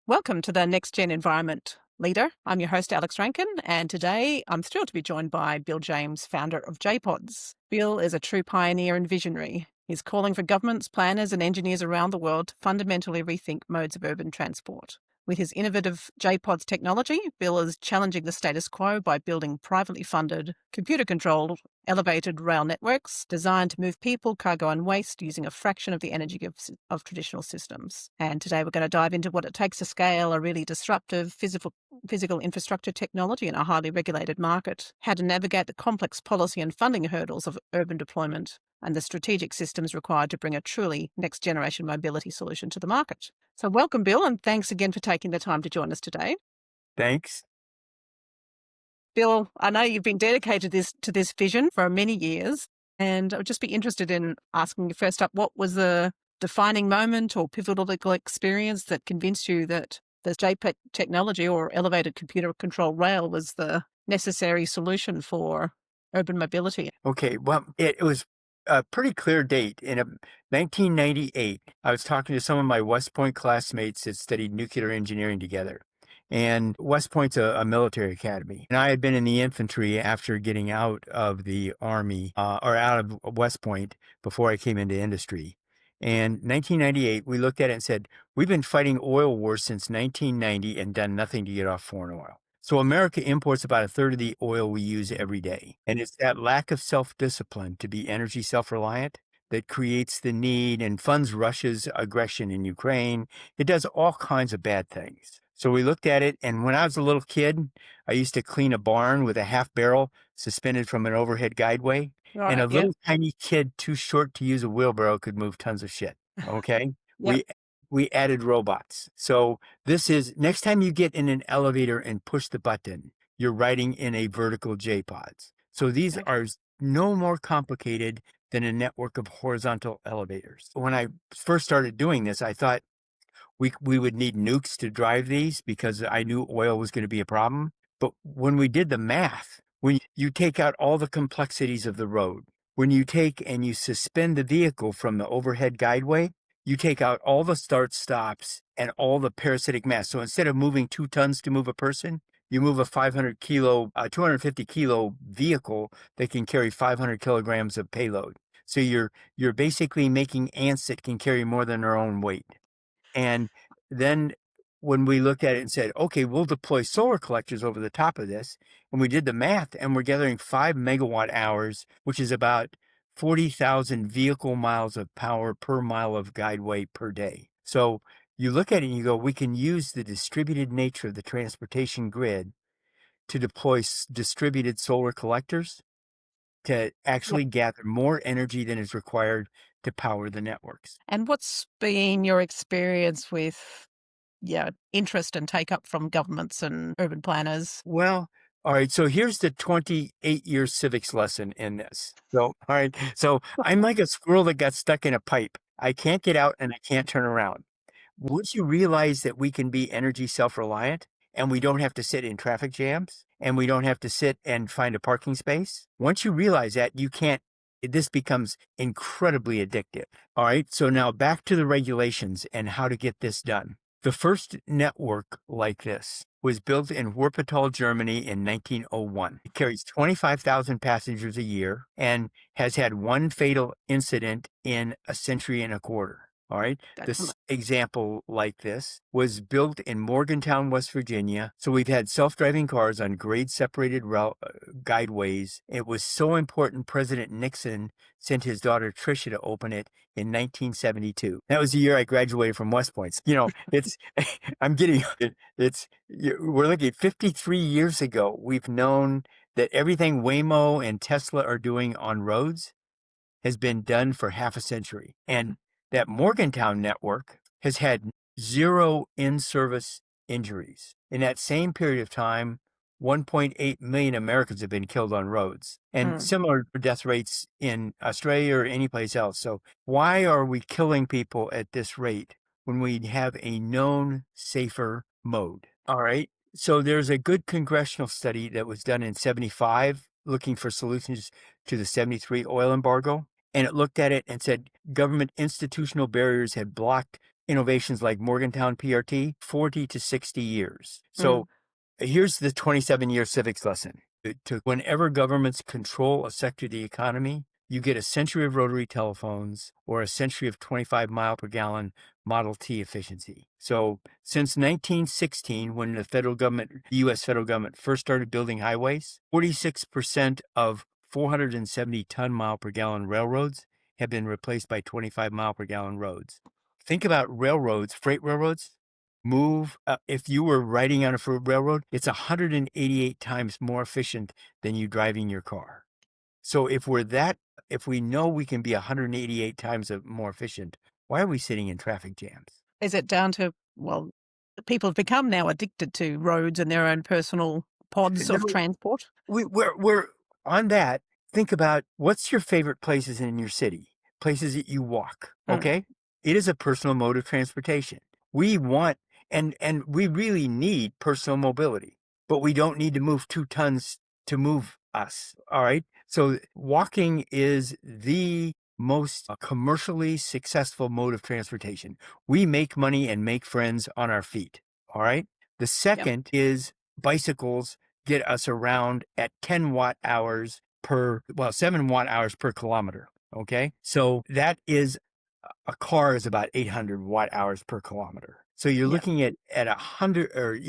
Welcome to the NextGen Environment Leader. I'm your host, Alex Rankin, and today I'm thrilled to be joined by Bill James, founder of JPods. Bill is a true pioneer and visionary. He's calling for governments, planners, and engineers around the world to fundamentally rethink modes of urban transport. With his innovative JPods technology, Bill is challenging the status quo by building privately funded, computer-controlled, elevated rail networks designed to move people, cargo, and waste using a fraction of the energy of traditional systems. And today we're going to dive into what it takes to scale a really disruptive physical infrastructure technology in a highly regulated market, how to navigate the complex policy and funding hurdles of urban deployment, and the strategic systems required to bring a truly next-generation mobility solution to the market. So welcome, Bill, and thanks again for taking the time to join us today. Thanks. Bill, I know you've been dedicated to this vision for many years, and I would just be interested in asking you first up, what was the defining moment or pivotal experience that convinced you that the JPEG technology or elevated computer controlled rail was the necessary solution for urban mobility? Okay, well, it was a pretty clear date. In 1998, I was talking to some of my West Point classmates that studied nuclear engineering together. And West Point's a military academy. And I had been in the infantry after getting out of the Army, or out of West Point before I came into industry. And 1998, we looked at it and said, we've been fighting oil wars since 1990 and done nothing to get off foreign oil. So America imports about a third of the oil we use every day. And it's that lack of self-discipline to be energy self-reliant that creates the need and funds Russia's aggression in Ukraine. It does all kinds of bad things. So we looked at it, and when I was a little kid, I used to clean a barn with a half barrel suspended from an overhead guideway. Right, And a yeah. little tiny kid too short to use a wheelbarrow could move tons of shit. Okay? Yep. We added robots. So this is, next time you get in an elevator and push the button, you're riding in a vertical JPods. So these Okay. are no more complicated than a network of horizontal elevators. When I first started doing this, I thought we would need nukes to drive these because I knew oil was going to be a problem. But when we did the math, when you take out all the complexities of the road, when you take and you suspend the vehicle from the overhead guideway, you take out all the start stops and all the parasitic mass. So instead of moving 2 tons to move a person, you move a 250 kilo vehicle that can carry 500 kilograms of payload. So you're basically making ants that can carry more than their own weight. And then when we looked at it and said, okay, we'll deploy solar collectors over the top of this, and we did the math, and we're gathering 5 megawatt hours, which is about 40,000 vehicle miles of power per mile of guideway per day. So you look at it and you go, we can use the distributed nature of the transportation grid to deploy distributed solar collectors to actually gather more energy than is required to power the networks. And what's been your experience with interest and take up from governments and urban planners? Well, all right. So here's the 28-year civics lesson in this. So, all right. So I'm like a squirrel that got stuck in a pipe. I can't get out and I can't turn around. Once you realize that we can be energy self-reliant and we don't have to sit in traffic jams and we don't have to sit and find a parking space, once you realize that, this becomes incredibly addictive. All right. So now back to the regulations and how to get this done. The first network like this was built in Wuppertal, Germany in 1901. It carries 25,000 passengers a year and has had one fatal incident in a century and a quarter. All right. This example like this was built in Morgantown, West Virginia. So we've had self-driving cars on grade separated guideways. It was so important President Nixon sent his daughter Tricia to open it in 1972. That was the year I graduated from West Point. You know, we're looking at 53 years ago. We've known that everything Waymo and Tesla are doing on roads has been done for half a century. And that Morgantown network has had 0 in-service injuries. In that same period of time, 1.8 million Americans have been killed on roads, and similar death rates in Australia or any place else. So why are we killing people at this rate when we have a known safer mode? All right. So there's a good congressional study that was done in 75 looking for solutions to the 73 oil embargo. And it looked at it and said government institutional barriers had blocked innovations like Morgantown PRT, 40 to 60 years. Mm. So here's the 27-year civics lesson. Whenever governments control a sector of the economy, you get a century of rotary telephones or a century of 25 mile per gallon Model T efficiency. So since 1916, when the U.S. federal government first started building highways, 46% of 470 ton mile per gallon railroads have been replaced by 25 mile per gallon roads. Think about railroads, freight railroads. If you were riding on a railroad, it's 188 times more efficient than you driving your car. So if we know we can be 188 times more efficient, why are we sitting in traffic jams? Is it down to, well, people have become now addicted to roads and their own personal pods of No, transport? we're on that. Think about what's your favorite places in your city, places that you walk. Mm. Okay, it is a personal mode of transportation. We want and we really need personal mobility, but we don't need to move 2 tons to move us. All right, so walking is the most commercially successful mode of transportation. We make money and make friends on our feet. All right. The Yep. second is bicycles get us around at 10 watt hours 7 watt hours per kilometer. Okay. So that is a car is about 800 watt hours per kilometer. So you're Yep. looking at 100 or,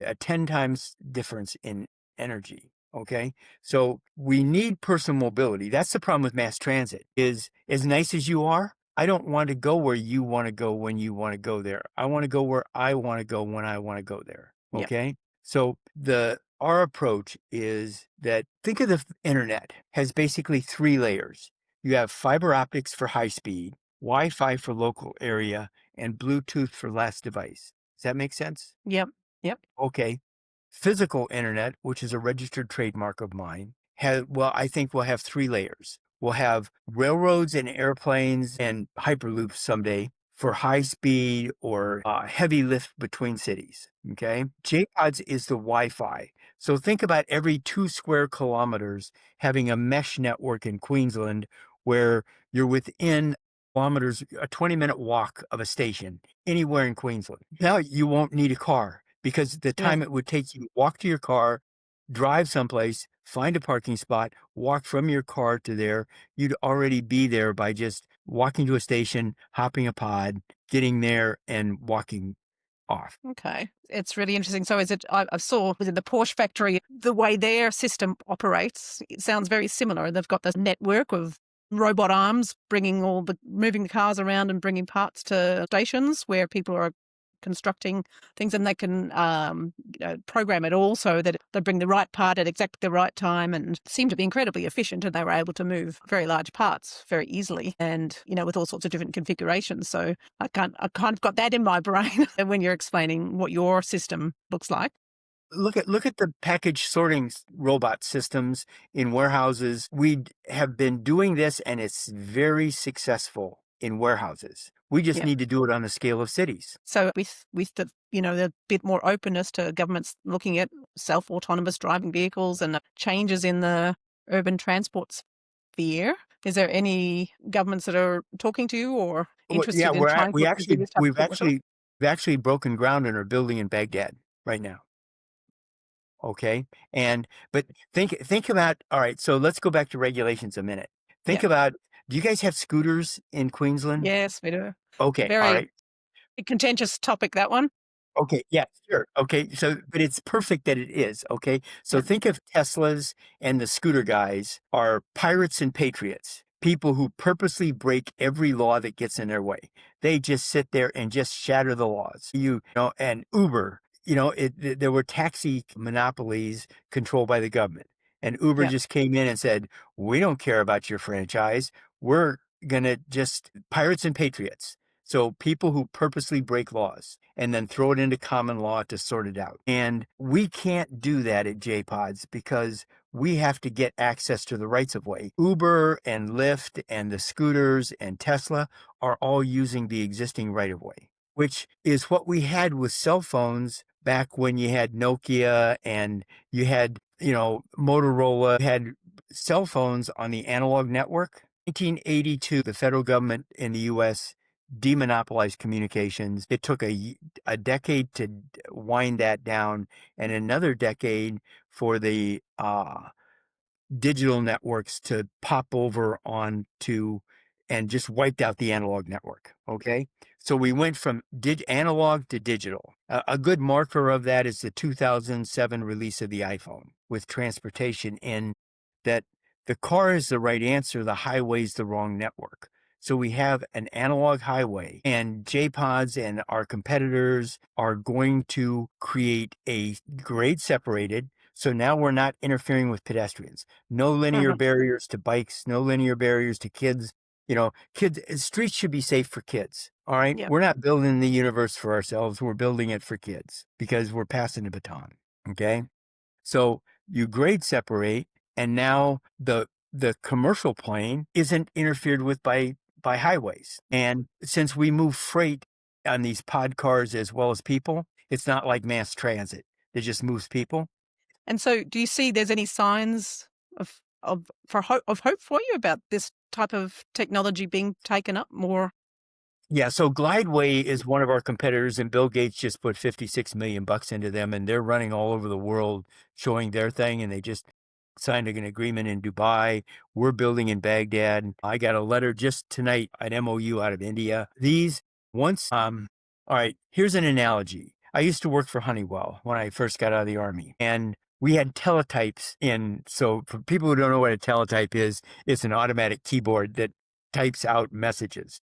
a 10 times difference in energy. Okay. So we need personal mobility. That's the problem with mass transit is as nice as you are. I don't want to go where you want to go when you want to go there. I want to go where I want to go when I want to go there. Yep. Okay. So our approach is that think of the internet has basically 3 layers. You have fiber optics for high speed, Wi-Fi for local area, and Bluetooth for last device. Does that make sense? Yep. Yep. Okay. Physical internet, which is a registered trademark of mine, I think we'll have 3 layers. We'll have railroads and airplanes and hyperloops someday for high speed or heavy lift between cities. Okay. JPods is the Wi-Fi. So think about every 2 square kilometers having a mesh network in Queensland where you're within kilometers, a 20-minute walk of a station anywhere in Queensland. Now you won't need a car because the Yeah. time it would take you to walk to your car, drive someplace, find a parking spot, walk from your car to there, you'd already be there by just walking to a station, hopping a pod, getting there, and walking off. Okay. It's really interesting. So I saw within the Porsche factory, the way their system operates, it sounds very similar. They've got this network of robot arms moving the cars around and bringing parts to stations where people are constructing things, and they can program it all so that they bring the right part at exactly the right time, and seem to be incredibly efficient, and they were able to move very large parts very easily and with all sorts of different configurations. So I kind of got that in my brain when you're explaining what your system looks like. Look at the package sorting robot systems in warehouses. We have been doing this and it's very successful in warehouses. We just Yeah. need to do it on the scale of cities. So with the bit more openness to governments looking at self-autonomous driving vehicles and the changes in the urban transport sphere, is there any governments that are talking to you or Well, yeah, interested in trying to do this type of work? we've actually broken ground in our building in Baghdad right now. Okay. But think about, all right, so let's go back to regulations a minute. Think Yeah. about, do you guys have scooters in Queensland? Yes, we do. Okay. All Very right. contentious topic, that one. Okay, yeah, sure. Okay, so but it's perfect that it is, okay? So Yeah. think of Teslas and the scooter guys are pirates and patriots, people who purposely break every law that gets in their way. They just sit there and just shatter the laws. And Uber, there were taxi monopolies controlled by the government. And Uber Yeah. just came in and said, "We don't care about your franchise. We're gonna just pirates and patriots." So people who purposely break laws and then throw it into common law to sort it out. And we can't do that at JPods because we have to get access to the rights of way. Uber and Lyft and the scooters and Tesla are all using the existing right of way, which is what we had with cell phones back when you had Nokia and you had, Motorola had cell phones on the analog network. 1982, the federal government in the US demonopolize communications. It took a decade to wind that down, and another decade for the digital networks to pop over onto and just wiped out the analog network. Okay. So we went from analog to digital. A good marker of that is the 2007 release of the iPhone with transportation in that the car is the right answer, the highway is the wrong network. So we have an analog highway, and JPods and our competitors are going to create a grade separated. So now we're not interfering with pedestrians. No linear Mhm. barriers to bikes, no linear barriers to kids. Kids, streets should be safe for kids. All right. Yep. We're not building the universe for ourselves. We're building it for kids because we're passing the baton. Okay. So you grade separate, and now the commercial plane isn't interfered with by highways. And since we move freight on these pod cars as well as people, it's not like mass transit. It just moves people. And so do you see there's any signs of hope for you about this type of technology being taken up more? Yeah, so Glideway is one of our competitors, and Bill Gates just put 56 million bucks into them, and they're running all over the world showing their thing, and they just signed an agreement in Dubai. We're building in Baghdad. I got a letter just tonight, an MOU out of India. All right, here's an analogy. I used to work for Honeywell when I first got out of the Army, and we had teletypes in. So for people who don't know what a teletype is, it's an automatic keyboard that types out messages.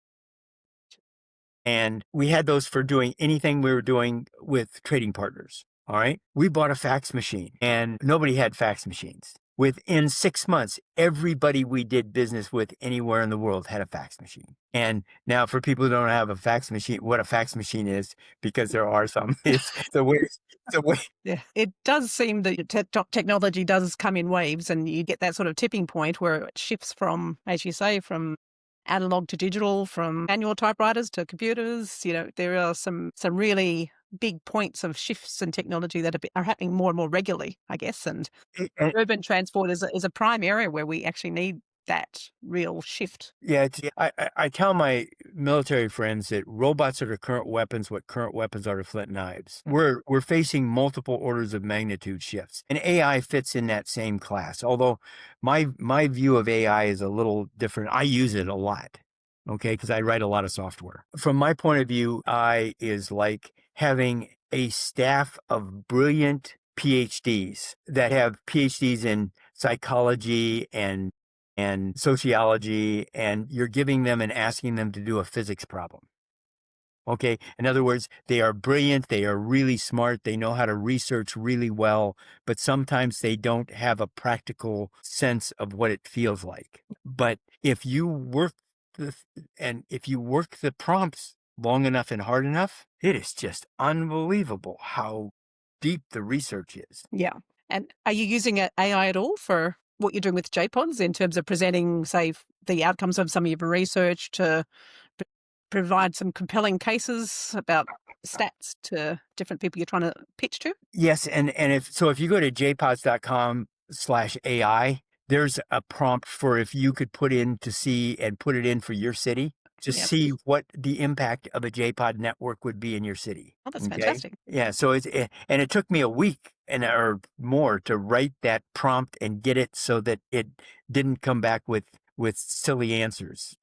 And we had those for doing anything we were doing with trading partners. All right. We bought a fax machine, and nobody had fax machines. Within 6 months, everybody we did business with anywhere in the world had a fax machine. And now, for people who don't have a fax machine, what a fax machine is, because there are some, it's the way. Yeah, it does seem that technology does come in waves, and you get that sort of tipping point where it shifts from, as you say, from analog to digital, from manual typewriters to computers. There are some really big points of shifts in technology that are happening more and more regularly, I guess. And And urban transport is a prime area where we actually need that real shift. yeah, I tell my military friends that robots are to current weapons what current weapons are to flint knives. We're facing multiple orders of magnitude shifts, and AI fits in that same class. Although my view of AI is a little different. I use it a lot, okay, because I write a lot of software. From my point of view, AI is like having a staff of brilliant PhDs that have PhDs in psychology and sociology, and you're giving them and asking them to do a physics problem. Okay. In other words, they are brilliant. They are really smart. They know how to research really well, but sometimes they don't have a practical sense of what it feels like. But if you work if you work the prompts long enough and hard enough, it is just unbelievable how deep the research is. Yeah. And are you using AI at all for what you're doing with JPods in terms of presenting, say, the outcomes of some of your research to provide some compelling cases about stats to different people you're trying to pitch to? Yes, and if you go to jpods.com/AI, there's a prompt for if you could put in to see and put it in for your city to Yep. see what the impact of a JPod network would be in your city. Oh, that's Okay. fantastic. Yeah. So and it took me a week or more to write that prompt and get it so that it didn't come back with silly answers.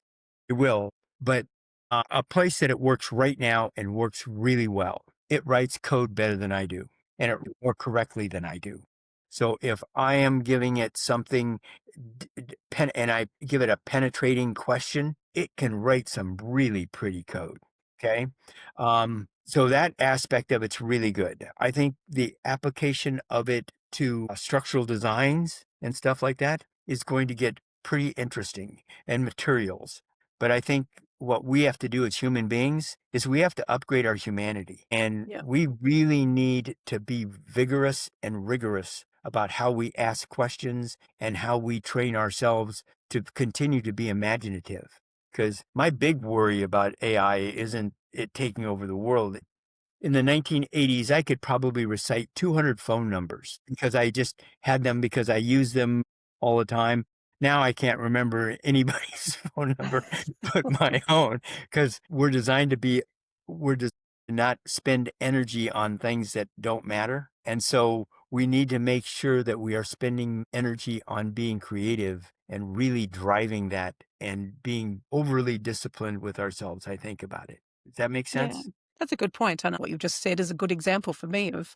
It will, but a place that it works right now and works really well. It writes code better than I do, and it more correctly than I do. So if I am giving it something and I give it a penetrating question, it can write some really pretty code. Okay. So that aspect of it's really good. I think the application of it to structural designs and stuff like that is going to get pretty interesting, and materials. But I think what we have to do as human beings is we have to upgrade our humanity. And Yeah. we really need to be vigorous and rigorous about how we ask questions and how we train ourselves to continue to be imaginative. Because my big worry about AI isn't it taking over the world. In the 1980s, I could probably recite 200 phone numbers because I just had them because I used them all the time. Now I can't remember anybody's phone number but my own, because we're designed to not spend energy on things that don't matter. And so we need to make sure that we are spending energy on being creative and really driving that and being overly disciplined with ourselves, I think, about it. Does that make Yeah, sense? that's a good point. I know what you've just said is a good example for me of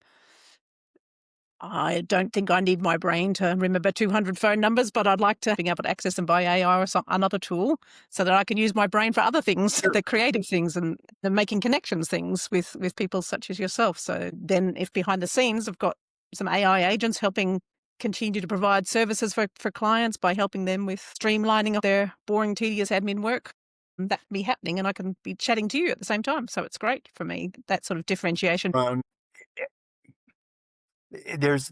I don't think I need my brain to remember 200 phone numbers, but I'd like to be able to access them by AI or another tool so that I can use my brain for other things, Sure. the creative things and the making connections things with people such as yourself. So then if behind the scenes I've got some AI agents helping continue to provide services for clients by helping them with streamlining of their boring, tedious admin work, that can be happening and I can be chatting to you at the same time. So it's great for me, that sort of differentiation. Um, it's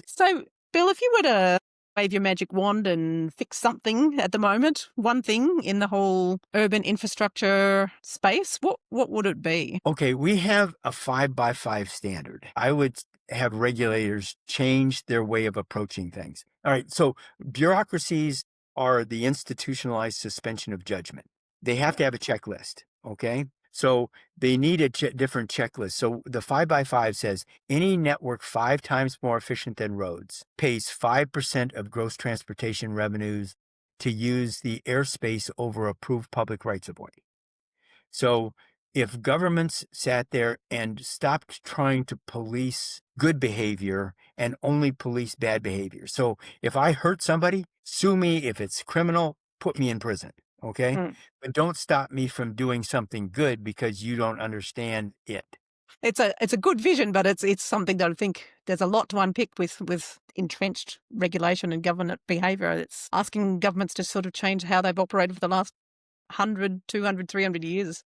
So, Bill, if you were to wave your magic wand and fix something at the moment, one thing in the whole urban infrastructure space, what would it be? okay. We have a 5x5 standard. I would have regulators change their way of approaching things. All right. So bureaucracies are the institutionalized suspension of judgment. They have to have a checklist. Okay. So they need a different checklist. So the 5x5 says any network 5 times more efficient than roads pays 5% of gross transportation revenues to use the airspace over approved public rights of way. So if governments sat there and stopped trying to police good behavior and only police bad behavior. So if I hurt somebody, sue me. If it's criminal, put me in prison. Okay. Mm. But don't stop me from doing something good because you don't understand it. It's a good vision, but it's something that I think there's a lot to unpick with entrenched regulation and government behaviour. It's asking governments to sort of change how they've operated for the last 100, 200, 300 years.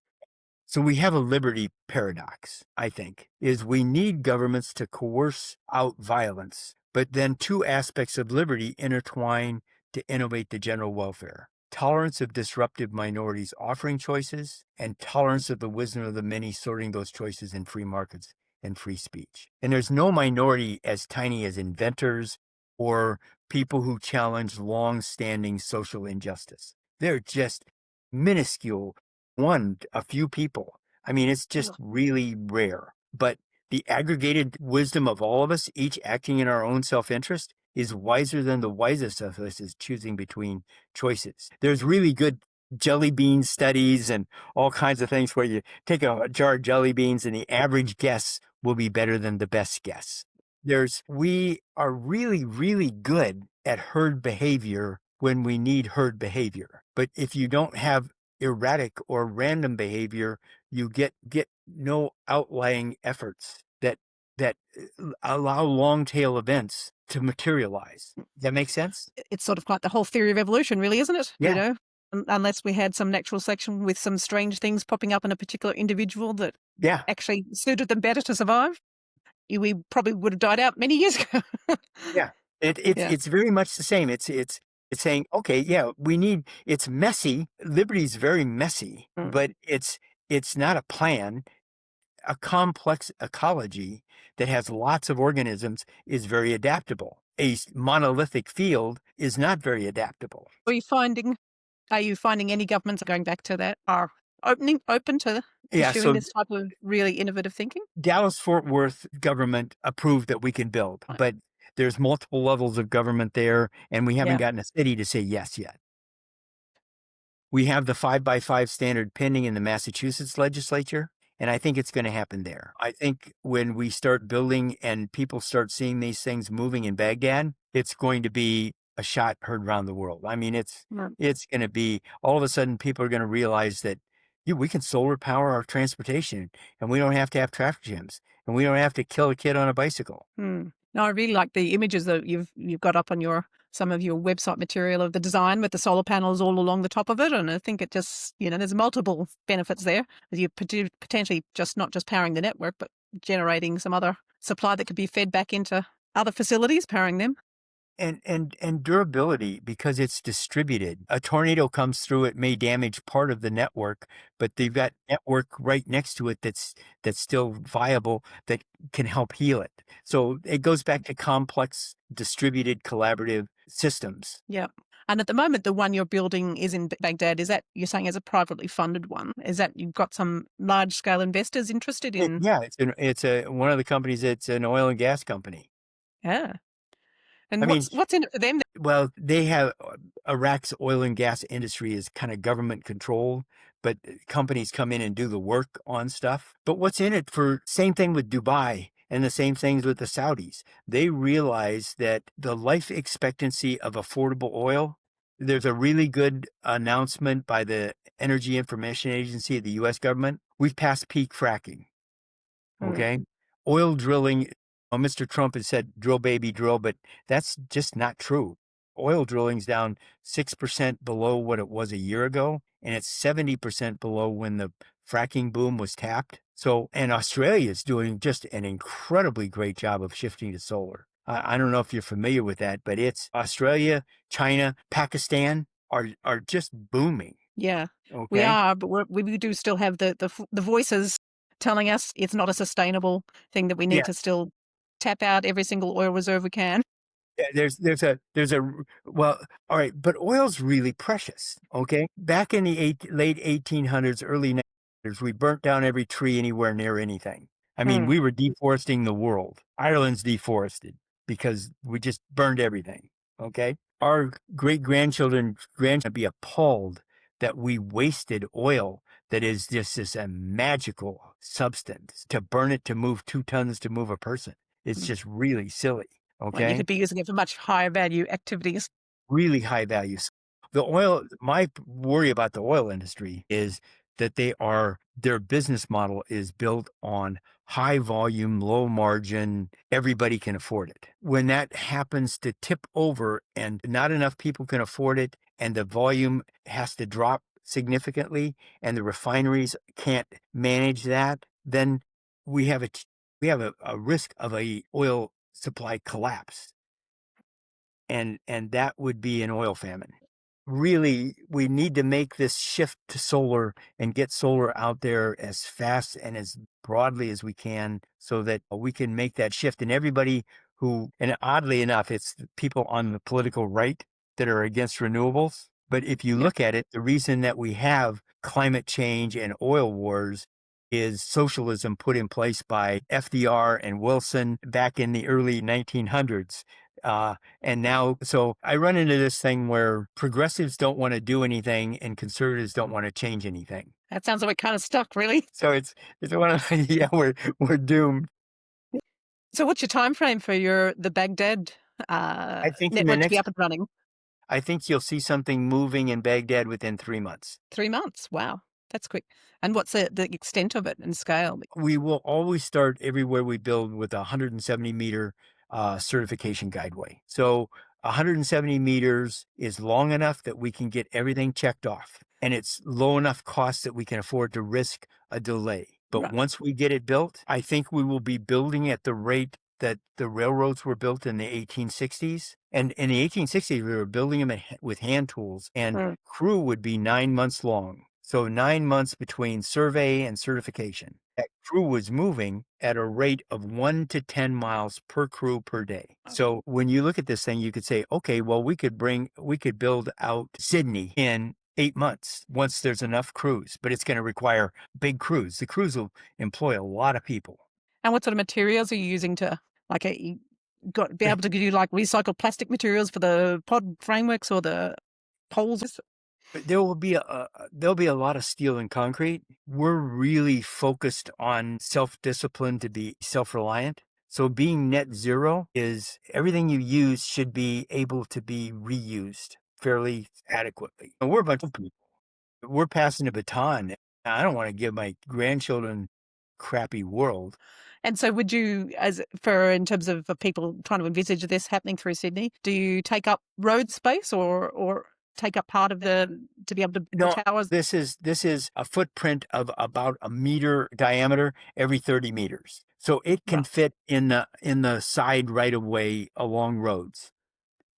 So we have a liberty paradox, I think, is we need governments to coerce out violence, but then two aspects of liberty intertwine to innovate the general welfare. Tolerance of disruptive minorities offering choices and tolerance of the wisdom of the many sorting those choices in free markets and free speech. And there's no minority as tiny as inventors or people who challenge long-standing social injustice. They're just minuscule, a few people. I mean, it's just really rare. But the aggregated wisdom of all of us, each acting in our own self-interest, is wiser than the wisest of us is choosing between choices. There's really good jelly bean studies and all kinds of things where you take a jar of jelly beans and the average guess will be better than the best guess. We are really, really good at herd behavior when we need herd behavior. But if you don't have erratic or random behavior, you get no outlying efforts that allow long tail events to materialize. Does that make sense? It's sort of like the whole theory of evolution, really, isn't it? You Yeah. know, unless we had some natural selection with some strange things popping up in a particular individual that Yeah. actually suited them better to survive, we probably would have died out many years ago. Yeah. It's Yeah. it's very much the same. It's saying, okay, yeah, it's messy. Liberty is very messy, Mm. but it's not a plan. A complex ecology that has lots of organisms is very adaptable. A monolithic field is not very adaptable. Are you finding any governments, going back to that, are open to Yeah, pursuing so this type of really innovative thinking? Dallas-Fort Worth government approved that we can build, Right. but there's multiple levels of government there, and we haven't Yeah. gotten a city to say yes yet. We have the 5x5 standard pending in the Massachusetts legislature, and I think it's going to happen there. I think when we start building and people start seeing these things moving in Baghdad, it's going to be a shot heard around the world. I mean, Mm. it's going to be all of a sudden people are going to realize that we can solar power our transportation, and we don't have to have traffic jams, and we don't have to kill a kid on a bicycle. No, I really like the images that you've got up on some of your website material of the design with the solar panels all along the top of it, and I think it just there's multiple benefits there. You potentially not just powering the network, but generating some other supply that could be fed back into other facilities, powering them. And durability because it's distributed. A tornado comes through, it may damage part of the network, but they've got network right next to it that's still viable that can help heal it. So it goes back to complex, distributed, collaborative systems. Yeah. And at the moment, the one you're building is in Baghdad. Is that, you're saying, is a privately funded one? Is that you've got some large scale investors interested in? Yeah, it's a one of the companies. It's an oil and gas company. Yeah. I And mean, what's in it for them? well, they have Iraq's oil and gas industry is kind of government controlled, but companies come in and do the work on stuff. But what's in it for same thing with Dubai and the same things with the Saudis. They realize that the life expectancy of affordable oil, there's a really good announcement by the Energy Information Agency of the US government. We've passed peak fracking. Mm, Okay. Oil drilling, Mr. Trump has said drill, baby, drill, but that's just not true. Oil drilling's down 6% below what it was a year ago, and it's 70% below when the fracking boom was tapped. So, and Australia is doing just an incredibly great job of shifting to solar. I don't know if you're familiar with that, but it's Australia, China, Pakistan are just booming. yeah, we Okay. are, but we do still have the voices telling us it's not a sustainable thing, that we need Yeah. to still tap out every single oil reserve we can. Yeah, there's a well, all right, but oil's really precious. Okay, back in the late 1800s, early 1900s, we burnt down every tree anywhere near anything. I mean, Mm. we were deforesting the world. Ireland's deforested because we just burned everything. Okay, our great grandchildren be appalled that we wasted oil that is just this a magical substance to burn it to move 2 tons to move a person. It's Mm. just really silly. When you Okay. could be using it for much higher value activities. Really high values. The oil, my worry about the oil industry is that their business model is built on high volume, low margin, everybody can afford it. When that happens to tip over and not enough people can afford it, and the volume has to drop significantly, and the refineries can't manage that, then we have a risk of a oil supply collapse, and that would be an oil famine. Really, we need to make this shift to solar and get solar out there as fast and as broadly as we can so that we can make that shift. And everybody and oddly enough, it's the people on the political right that are against renewables. But if you Yeah, look at it, the reason that we have climate change and oil wars is socialism put in place by FDR and Wilson back in the early 1900s. And now, so I run into this thing where progressives don't want to do anything and conservatives don't want to change anything. that sounds like we're kind of stuck, really. So it's one of yeah, we're doomed. So, what's your time frame for the Baghdad I think in the network to be next, up and running? I think you'll see something moving in Baghdad within 3 months. 3 months. Wow, that's quick. And what's the extent of it and scale? We will always start everywhere we build with a 170-meter certification guideway. So 170 meters is long enough that we can get everything checked off, and it's low enough cost that we can afford to risk a delay. But Right. once we get it built, I think we will be building at the rate that the railroads were built in the 1860s. And in the 1860s, we were building them with hand tools, and Mm. crew would be 9 months long. So 9 months between survey and certification. That crew was moving at a rate of 1 to 10 miles per crew per day. So when you look at this thing, you could say, okay, well, we could build out Sydney in 8 months once there's enough crews, but it's going to require big crews. The crews will employ a lot of people. And what sort of materials are you using to, like, be able to do like recycled plastic materials for the pod frameworks or the poles? But there'll be a lot of steel and concrete. We're really focused on self-discipline to be self-reliant. So being net zero is everything you use should be able to be reused fairly adequately. And we're a bunch of people. We're passing a baton. I don't want to give my grandchildren a crappy world. And so, would you, in terms of people trying to envisage this happening through Sydney, do you take up road space or take up part of to be able to build No, towers? this is a footprint of about a meter diameter every 30 meters. So it can Right. fit in the side right of way along roads.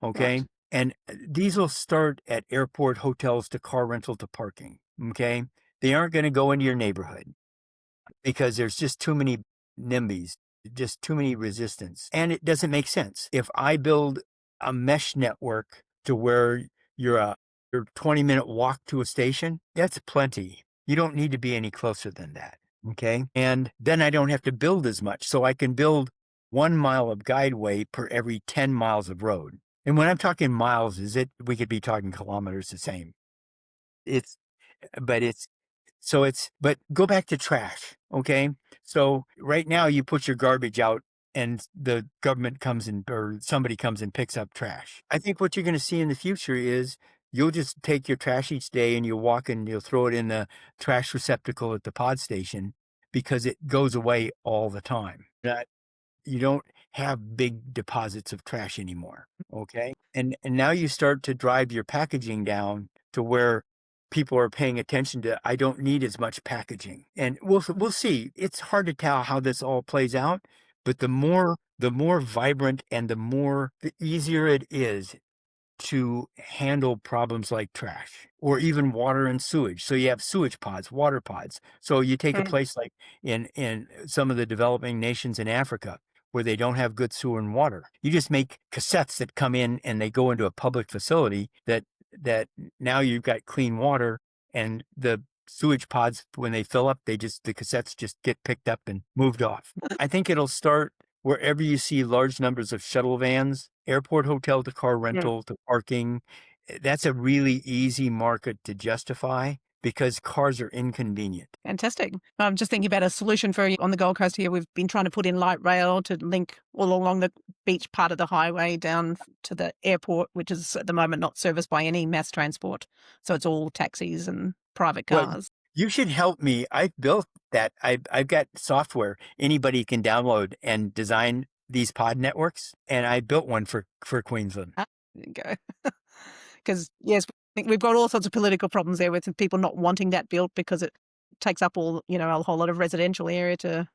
Okay. Right. And these will start at airport, hotels, to car rental to parking. Okay. They aren't going to go into your neighborhood because there's just too many NIMBYs, just too many resistance. And it doesn't make sense. If I build a mesh network to where you're a your 20-minute walk to a station, that's plenty. You don't need to be any closer than that. Okay. And then I don't have to build as much. So I can build 1 mile of guideway per every 10 miles of road. And when I'm talking miles, we could be talking kilometers the same. It's, but it's, but go back to trash. Okay. So right now you put your garbage out and the government comes in or somebody comes and picks up trash. I think what you're going to see in the future is you'll just take your trash each day and you'll walk and you'll throw it in the trash receptacle at the pod station because it goes away all the time. You don't have big deposits of trash anymore. Okay. And now you start to drive your packaging down to where people are paying attention to, I don't need as much packaging. And we'll see. It's hard to tell how this all plays out, but the more vibrant and the easier it is to handle problems like trash or even water and sewage. So you have sewage pods, water pods. So you take a Mm. place like in some of the developing nations in Africa where they don't have good sewer and water. You just make cassettes that come in and they go into a public facility that now you've got clean water, and the sewage pods, when they fill up, the cassettes just get picked up and moved off. I think it'll start wherever you see large numbers of shuttle vans, airport, hotel to car Mm. rental to parking. That's a really easy market to justify because cars are inconvenient. Fantastic. I'm just thinking about a solution for on the Gold Coast here. We've been trying to put in light rail to link all along the beach part of the highway down to the airport, which is at the moment not serviced by any mass transport. So it's all taxis and private Well, cars. you should help me. I've built that. I've got software anybody can download and design these pod networks, and I built one for Queensland. Ah, there you go. Because, yes, I think we've got all sorts of political problems there with people not wanting that built because it takes up a whole lot of residential area to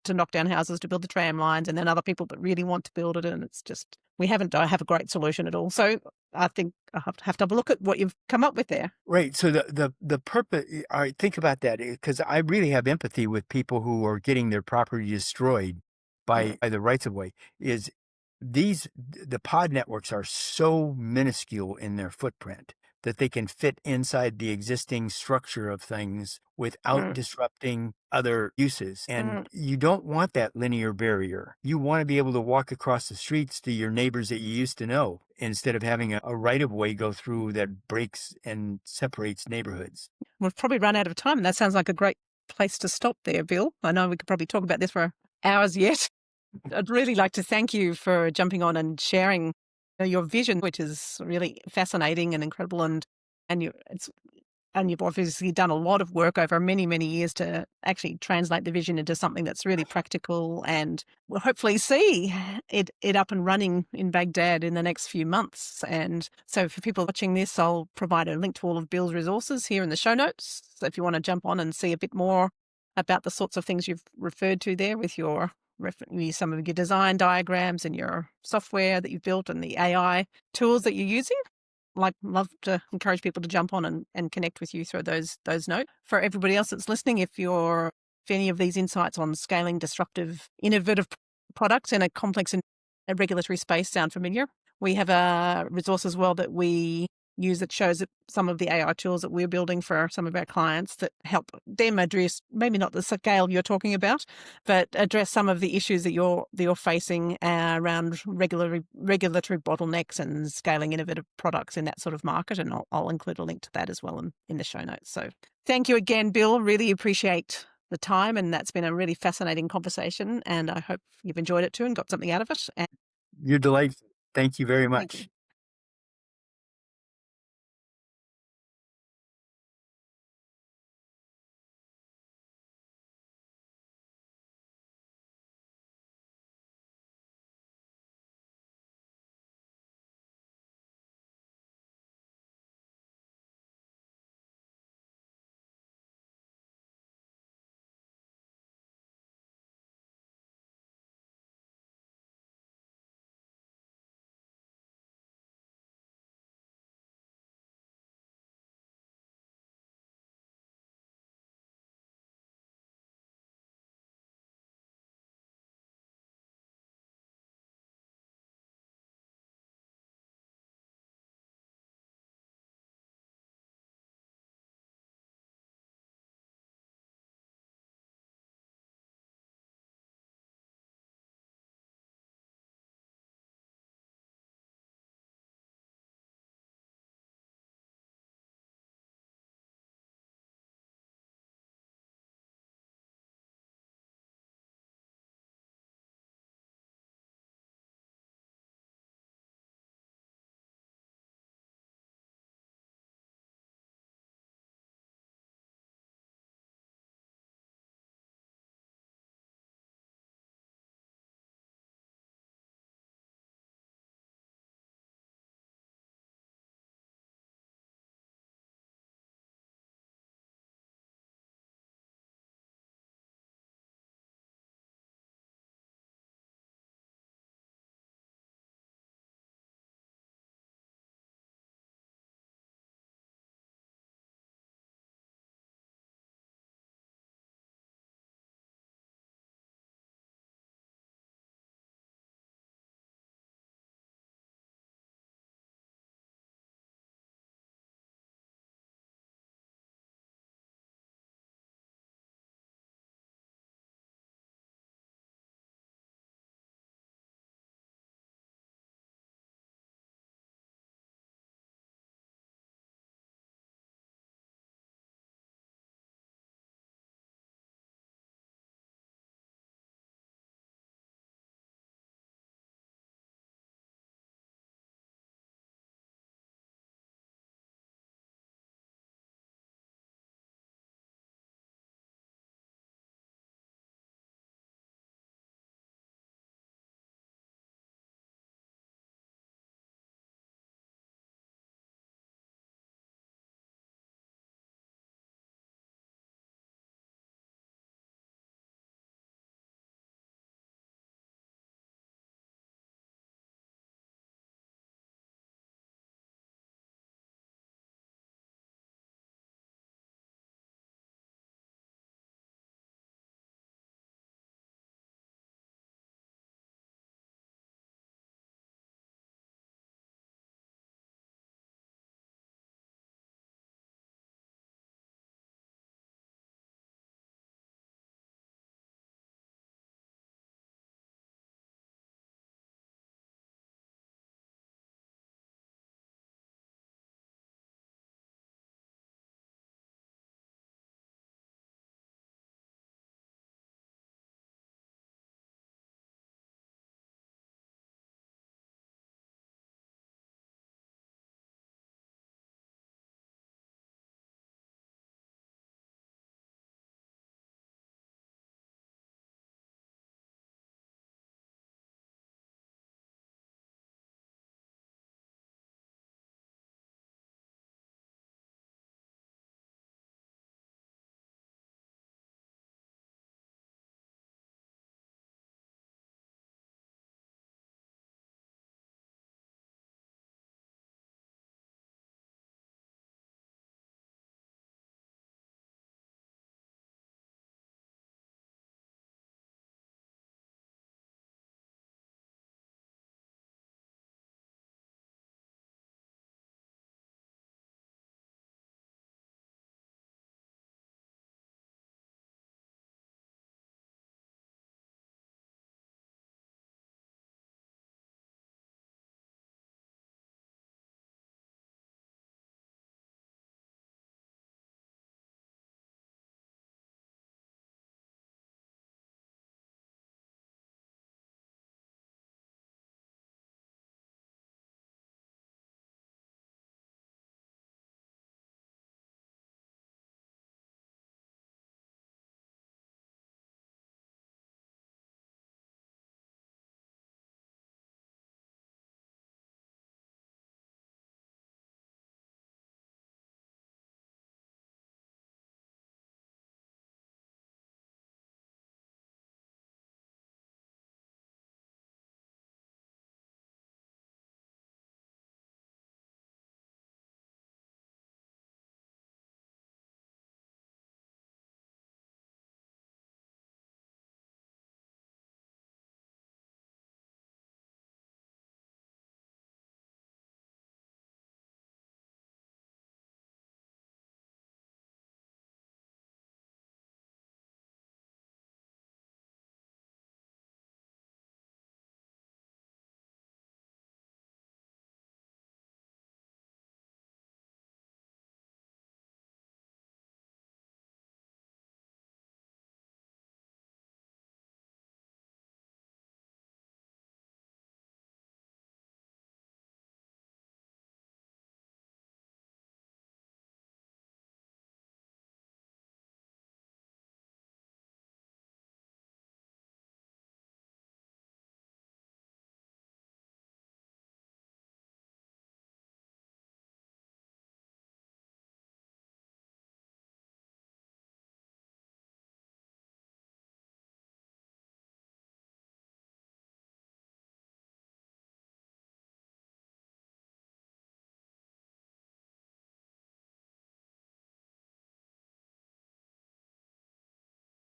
knock down houses to build the tram lines, and then other people that really want to build it, and it's just we don't have a great solution at all. So I think I have to have a look at what you've come up with there. Right. So the purpose. All right. Think about that, because I really have empathy with people who are getting their property destroyed Mm. by the rights of way. Is the pod networks are so minuscule in their footprint that they can fit inside the existing structure of things without Mm. disrupting other uses. And Mm. you don't want that linear barrier. You want to be able to walk across the streets to your neighbors that you used to know instead of having a right of way go through that breaks and separates neighborhoods. We've probably run out of time. That sounds like a great place to stop there, Bill. I know we could probably talk about this for hours yet. I'd really like to thank you for jumping on and sharing your vision, which is really fascinating and incredible, and you've obviously done a lot of work over many, many years to actually translate the vision into something that's really practical, and we'll hopefully see it up and running in Baghdad in the next few months. And so for people watching this, I'll provide a link to all of Bill's resources here in the show notes. So if you want to jump on and see a bit more about the sorts of things you've referred to there with some of your design diagrams and your software that you've built and the AI tools that you're using, love to encourage people to jump on and connect with you through those notes. For everybody else that's listening, if any of these insights on scaling disruptive, innovative products in a complex and a regulatory space sound familiar, we have a resource as well that we use that shows some of the AI tools that we're building for some of our clients that help them address maybe not the scale you're talking about, but address some of the issues that you're facing around regulatory bottlenecks and scaling innovative products in that sort of market. And I'll include a link to that as well in the show notes. So thank you again, Bill. Really appreciate the time, and that's been a really fascinating conversation. And I hope you've enjoyed it too and got something out of it. And You're delightful. Thank you very thank you. much.